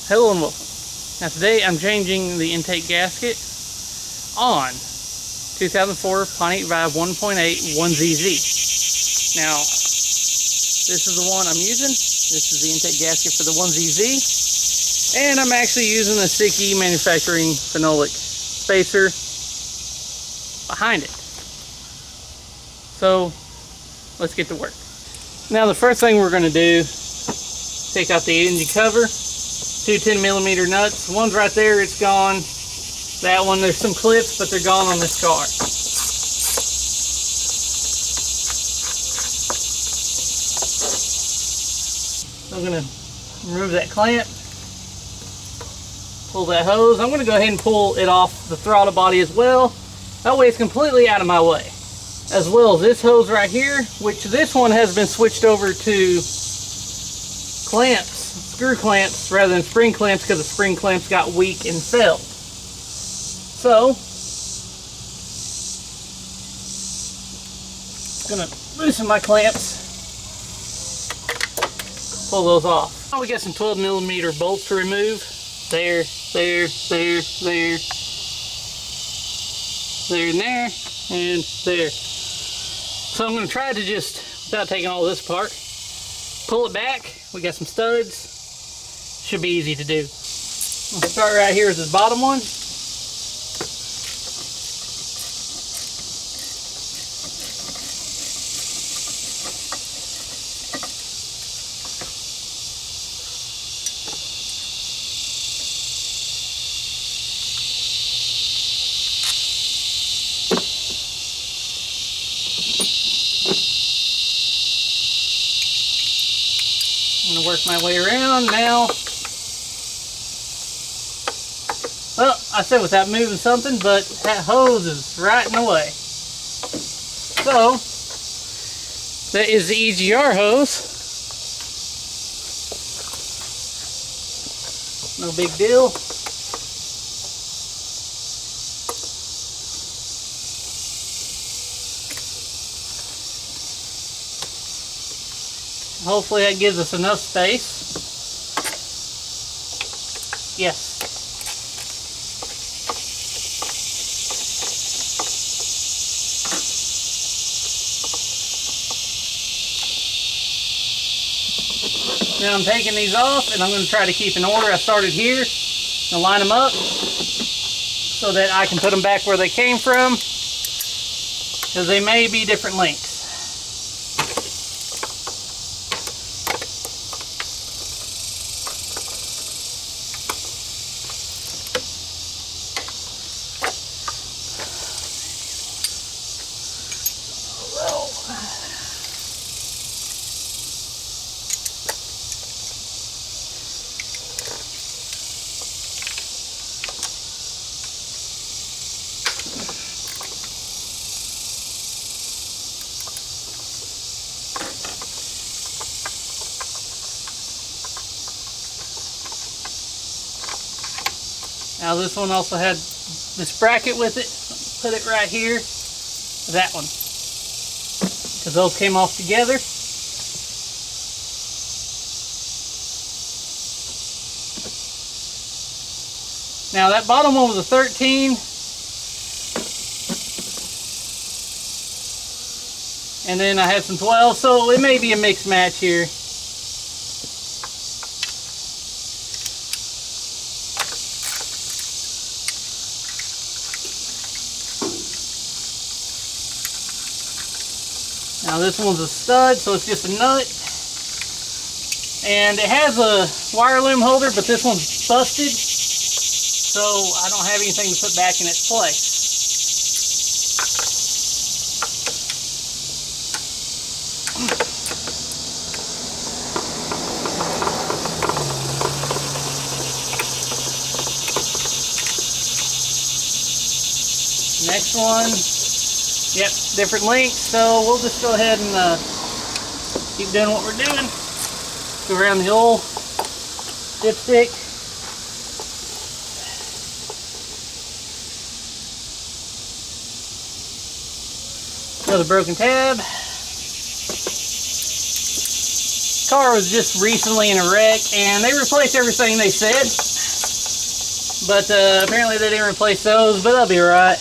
Hello and welcome. Now today I'm changing the intake gasket on 2004 Pontiac Vibe 1.8 1ZZ. Now this is the one I'm using. This is the intake gasket for the 1ZZ. And I'm actually using a Sikky manufacturing phenolic spacer behind it. So let's get to work. Now the first thing we're going to do, take out the engine cover. Two 10mm nuts. One's right there, it's gone. That one, there's some clips, but they're gone on this car. So I'm going to remove that clamp, pull that hose. I'm going to go ahead and pull it off the throttle body as well. That way it's completely out of my way. As well as this hose right here, which this one has been switched over to clamps. Screw clamps rather than spring clamps because the spring clamps got weak and failed. So, I'm going to loosen my clamps, pull those off. Now we got some 12mm bolts to remove. There, and there, and there. So I'm going to try to just, without taking all this apart, pull it back. We got some studs. Should be easy to do. We'll start right here with this bottom one. I'm going to work my way around now. Well, I said without moving something, but that hose is right in the way. So, that is the EGR hose. No big deal. Hopefully that gives us enough space. Yes. Now I'm taking these off and I'm going to try to keep in order. I started here and line them up so that I can put them back where they came from, because they may be different lengths. Now this one also had this bracket with it. Put it right here. That one. Because those came off together. Now that bottom one was a 13. And then I had some 12. So it may be a mixed match here. Now this one's a stud, so it's just a nut. And it has a wire loom holder, but this one's busted. So I don't have anything to put back in its place. Next one. Yep, different lengths, so we'll just go ahead and keep doing what we're doing. Go around the old dipstick. Another broken tab. car was just recently in a wreck, and they replaced everything they said. But apparently they didn't replace those, but that'll be alright.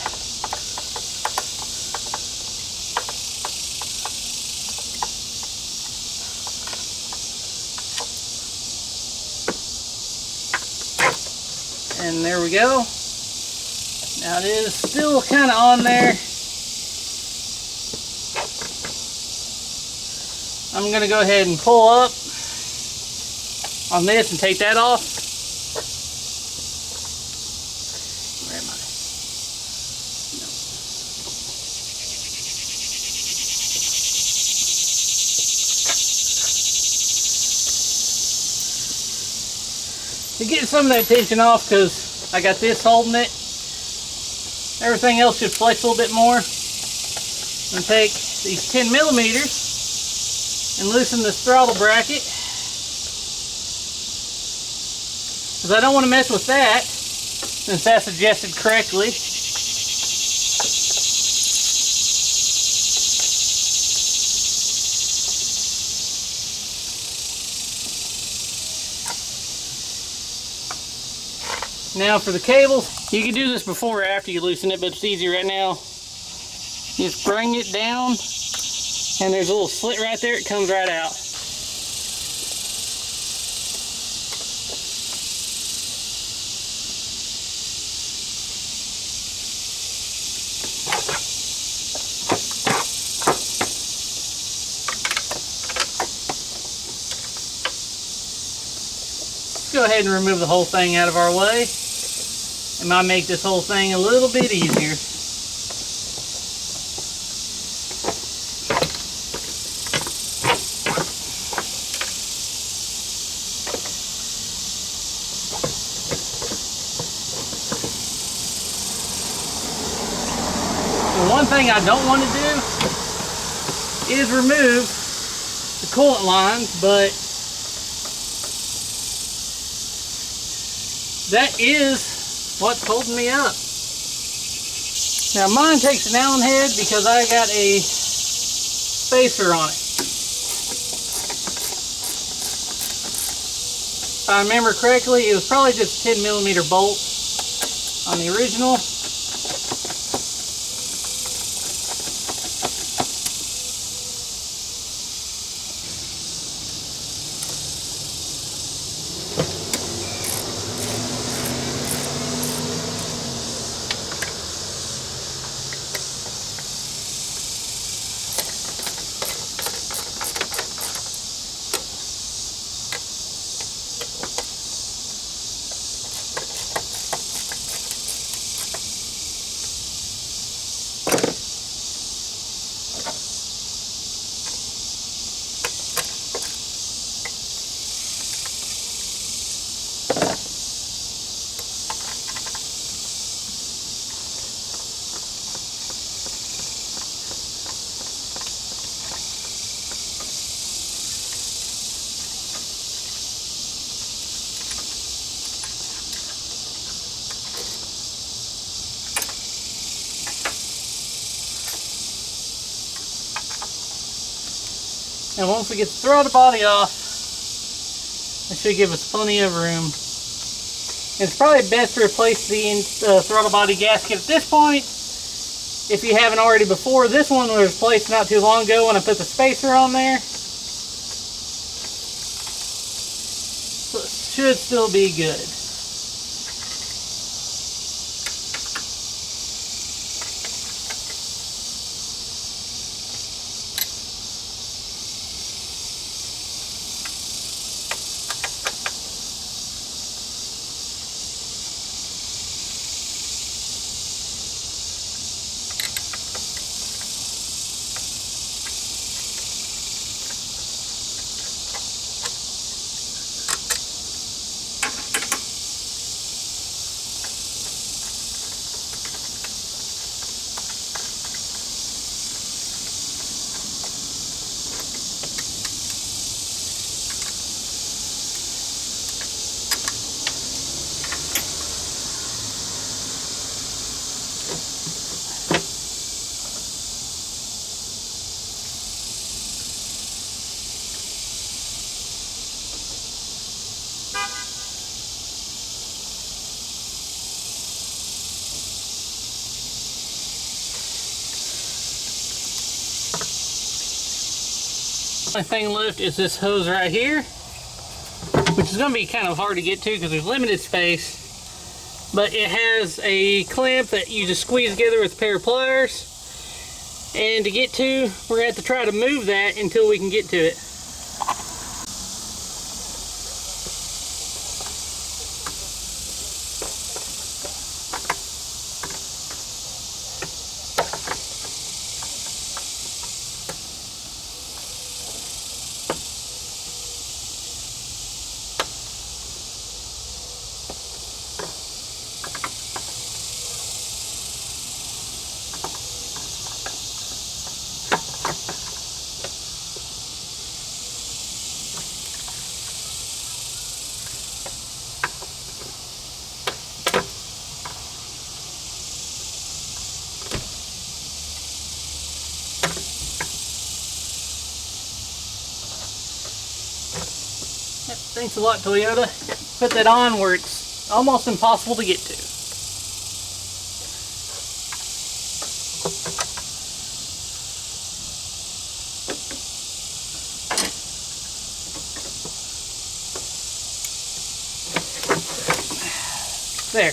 And there we go. Now it is still kind of on there. I'm going to go ahead and pull up on this and take that off. Where am I? No. To get some of that tension off, because I got this holding it. Everything else should flex a little bit more. I'm going to take these 10 millimeters and loosen this throttle bracket, because I don't want to mess with that since that's adjusted correctly. Now for the cables, you can do this before or after you loosen it, but it's easy right now. You just bring it down, and there's a little slit right there, it comes right out. Let's go ahead and remove the whole thing out of our way. It might make this whole thing a little bit easier. One thing I don't want to do is remove the coolant lines, but that is what's holding me up. Now mine takes an Allen head because I got a spacer on it. If I remember correctly, it was probably just a 10 millimeter bolt on the original. And once we get the throttle body off, it should give us plenty of room. It's probably best to replace the throttle body gasket at this point, if you haven't already before. This one was replaced not too long ago when I put the spacer on there. So it should still be good. Only thing left is this hose right here, which is going to be kind of hard to get to because there's limited space. But it has a clamp that you just squeeze together with a pair of pliers. And to get to, we're going to have to try to move that until we can get to it. Thanks a lot, Toyota. Put that on where it's almost impossible to get to. There.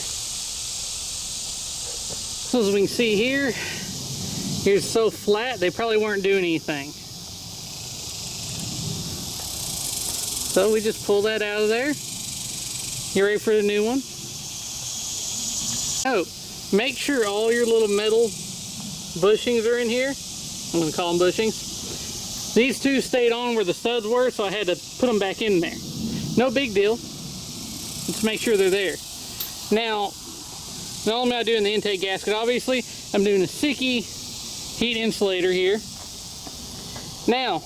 So as we can see here, here's so flat, they probably weren't doing anything. So we just pull that out of there. You ready for the new one? Oh, make sure all your little metal bushings are in here. I'm going to call them bushings. These two stayed on where the studs were, so I had to put them back in there. No big deal. Just make sure they're there. Now, not only am I doing the intake gasket, obviously, I'm doing a sikky heat insulator here. Now,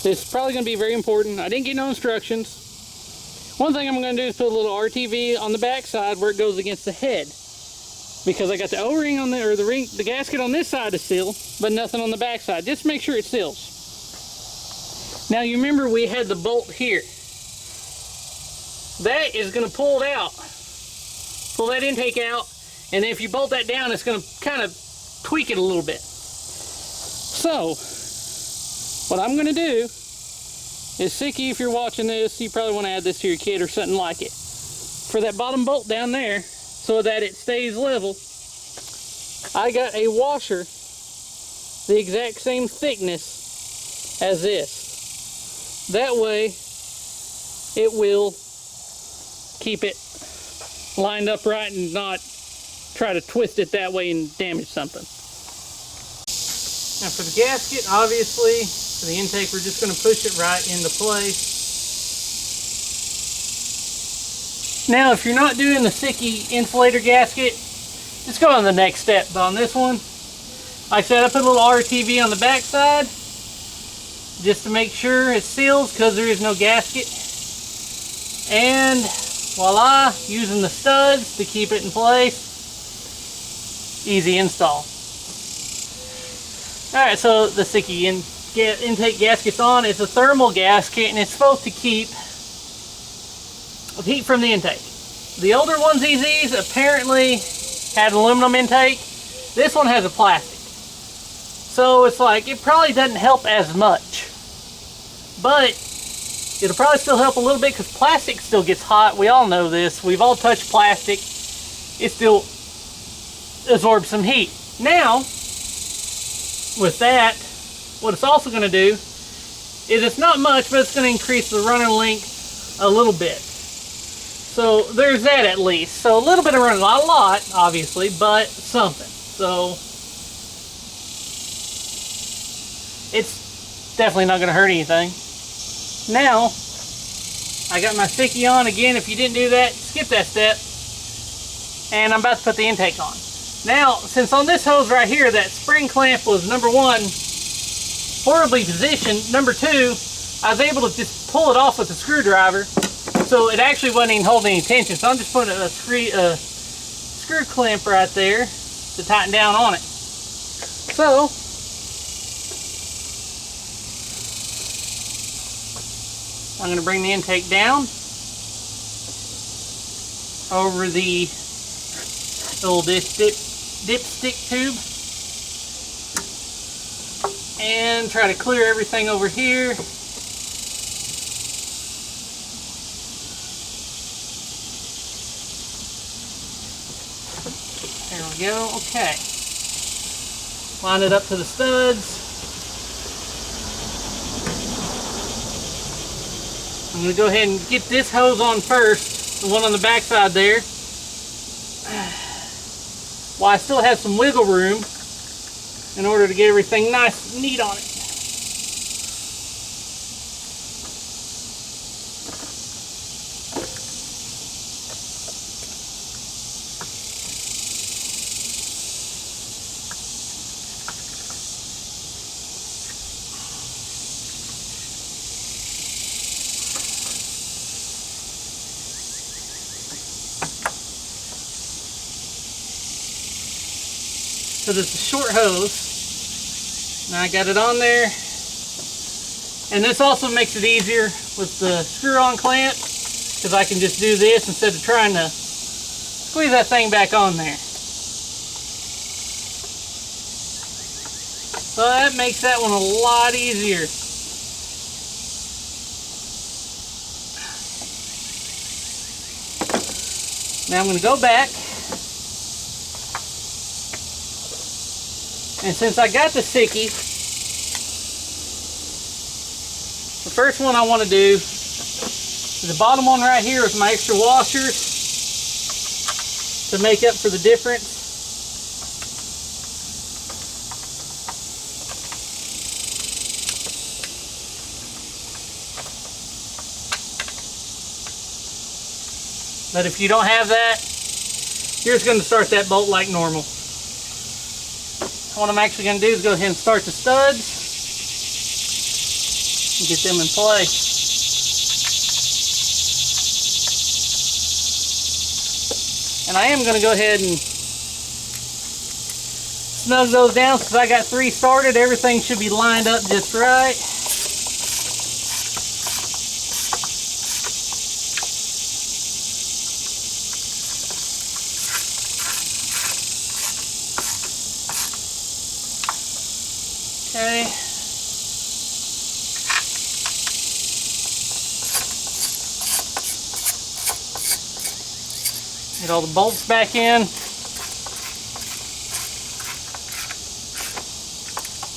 this is probably going to be very important. I didn't get no instructions. One thing I'm going to do is put a little RTV on the back side where it goes against the head, because I got the O-ring on there, or the gasket on this side to seal, but nothing on the back side. Just make sure it seals. Now you remember we had the bolt here. That is going to pull it out. Pull that intake out, and if you bolt that down, it's going to kind of tweak it a little bit. So what I'm going to do is, Sikky, if you're watching this, you probably want to add this to your kit or something like it. For that bottom bolt down there, so that it stays level, I got a washer the exact same thickness as this. That way, it will keep it lined up right and not try to twist it that way and damage something. Now for the gasket, obviously, for the intake, we're just going to push it right into place. Now, if you're not doing the Sikky insulator gasket, just go on the next step. But on this one, like I said, I put a little RTV on the back side just to make sure it seals, because there is no gasket. And voila, using the studs to keep it in place. Easy install. Alright, so the Sikky intake gasket's on. It's a thermal gasket, and it's supposed to keep heat from the intake. The older onesies apparently had an aluminum intake. This one has a plastic. So it's like, it probably doesn't help as much. But it'll probably still help a little bit, because plastic still gets hot. We all know this. We've all touched plastic. It still absorbs some heat. Now, with that, what it's also going to do is, it's not much, but it's going to increase the running length a little bit. So there's that at least. So a little bit of running, not a lot, obviously, but something. So it's definitely not going to hurt anything. Now, I got my Sikky on. Again, if you didn't do that, skip that step. And I'm about to put the intake on. Now, since on this hose right here, that spring clamp was, number one, horribly positioned. Number two, I was able to just pull it off with a screwdriver. So it actually wasn't even holding any tension. So I'm just putting a screw clamp right there to tighten down on it. So I'm going to bring the intake down over the little dipstick tube. and try to clear everything over here. There we go. Okay. Line it up to the studs. I'm going to go ahead and get this hose on first, the one on the back side there. While I still have some wiggle room in order to get everything nice and neat on it. So this is a short hose. Now I got it on there. And this also makes it easier with the screw-on clamp, because I can just do this instead of trying to squeeze that thing back on there. So that makes that one a lot easier. Now I'm going to go back. And since I got the sikky, the first one I want to do is the bottom one right here with my extra washers to make up for the difference. But if you don't have that, you're just going to start that bolt like normal. What I'm actually going to do is go ahead and start the studs and get them in place. And I am going to go ahead and snug those down since I got 3 started. Everything should be lined up just right. Okay. Get all the bolts back in.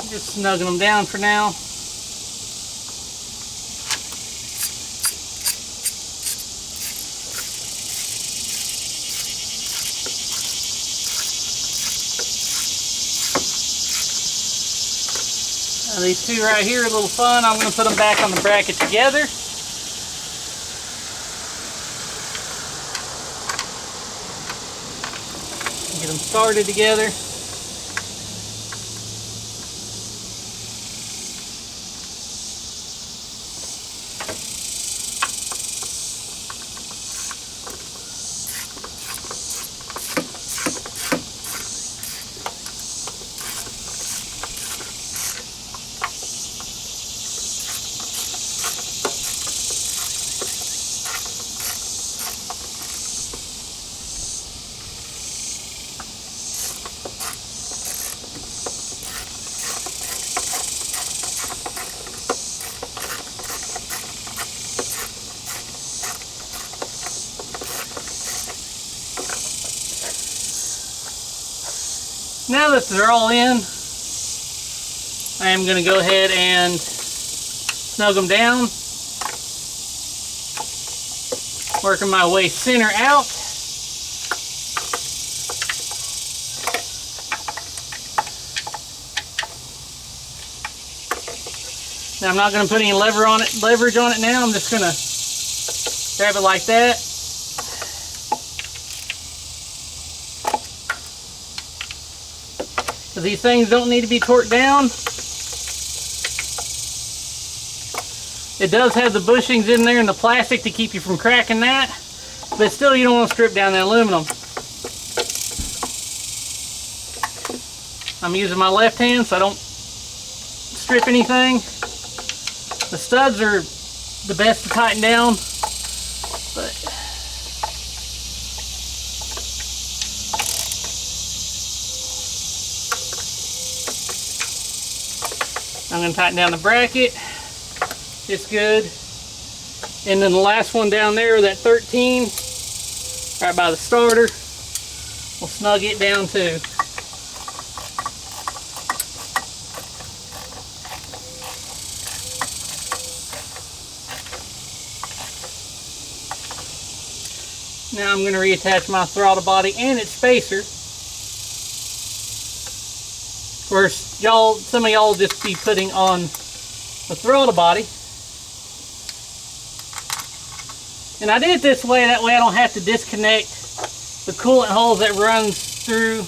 Just snugging them down for now. These two right here are a little fun. I'm going to put them back on the bracket together. Get them started together. Now that they're all in, I am going to go ahead and snug them down, working my way center out. Now I'm not going to put any leverage on it now. I'm just going to grab it like that. These things don't need to be torqued down. It does have the bushings in there and the plastic to keep you from cracking that, but still you don't want to strip down the aluminum. I'm using my left hand so I don't strip anything. The studs are the best to tighten down, but I'm going to tighten down the bracket. It's good. And then the last one down there, that 13, right by the starter, we'll snug it down too. Now I'm going to reattach my throttle body and its spacer. Of course, some of y'all just be putting on the throttle body. And I did it this way, that way I don't have to disconnect the coolant hose that runs through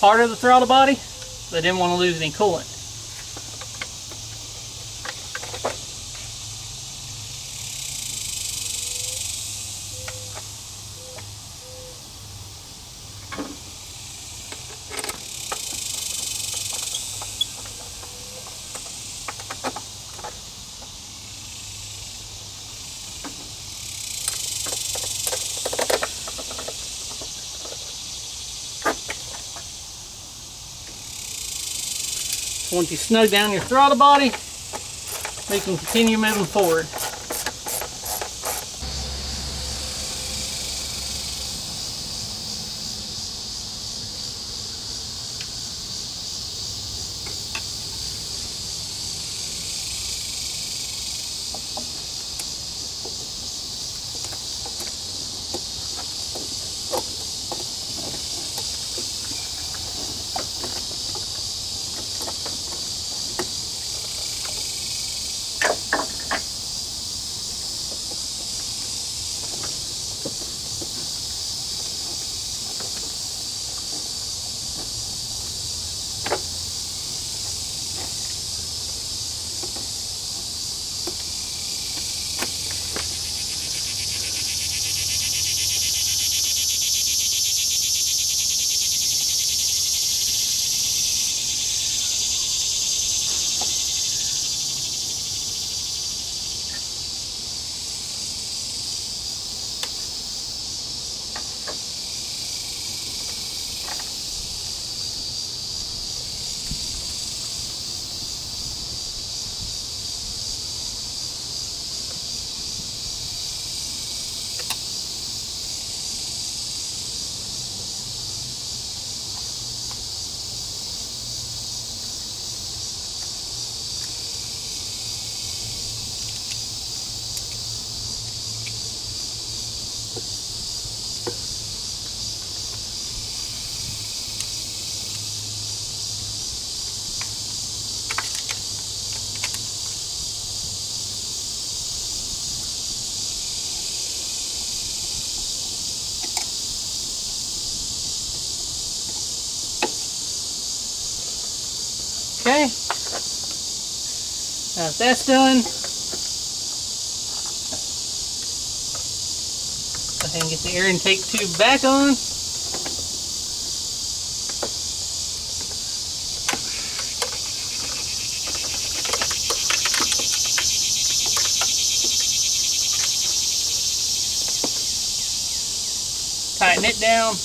part of the throttle body. I didn't want to lose any coolant. Once you snug down your throttle body, we can continue moving forward. Okay, now if that's done, go ahead and get the air intake tube back on. Tighten it down.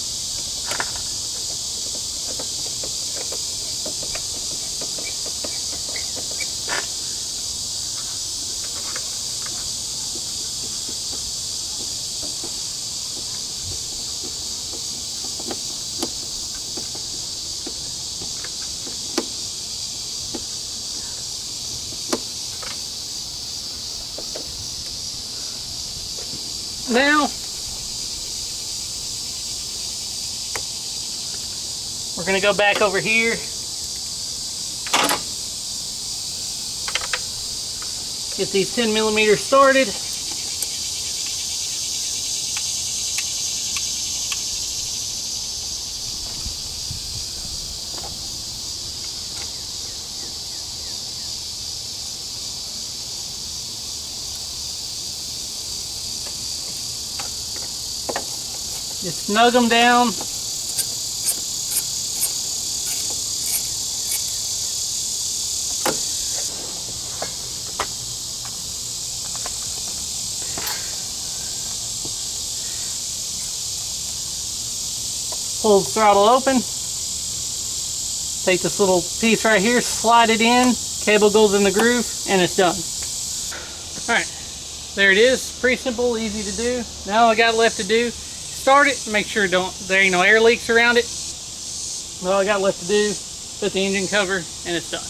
Now, we're going to go back over here. Get these 10mm started. Just snug them down. Pull the throttle open. Take this little piece right here, slide it in. Cable goes in the groove, and it's done. Alright, there it is. Pretty simple, easy to do. Now all I got left to do, start it, make sure there ain't no air leaks around it. All I got left to do, put the engine cover, and it's done.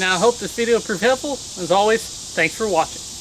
Now I hope this video proved helpful. As always, thanks for watching.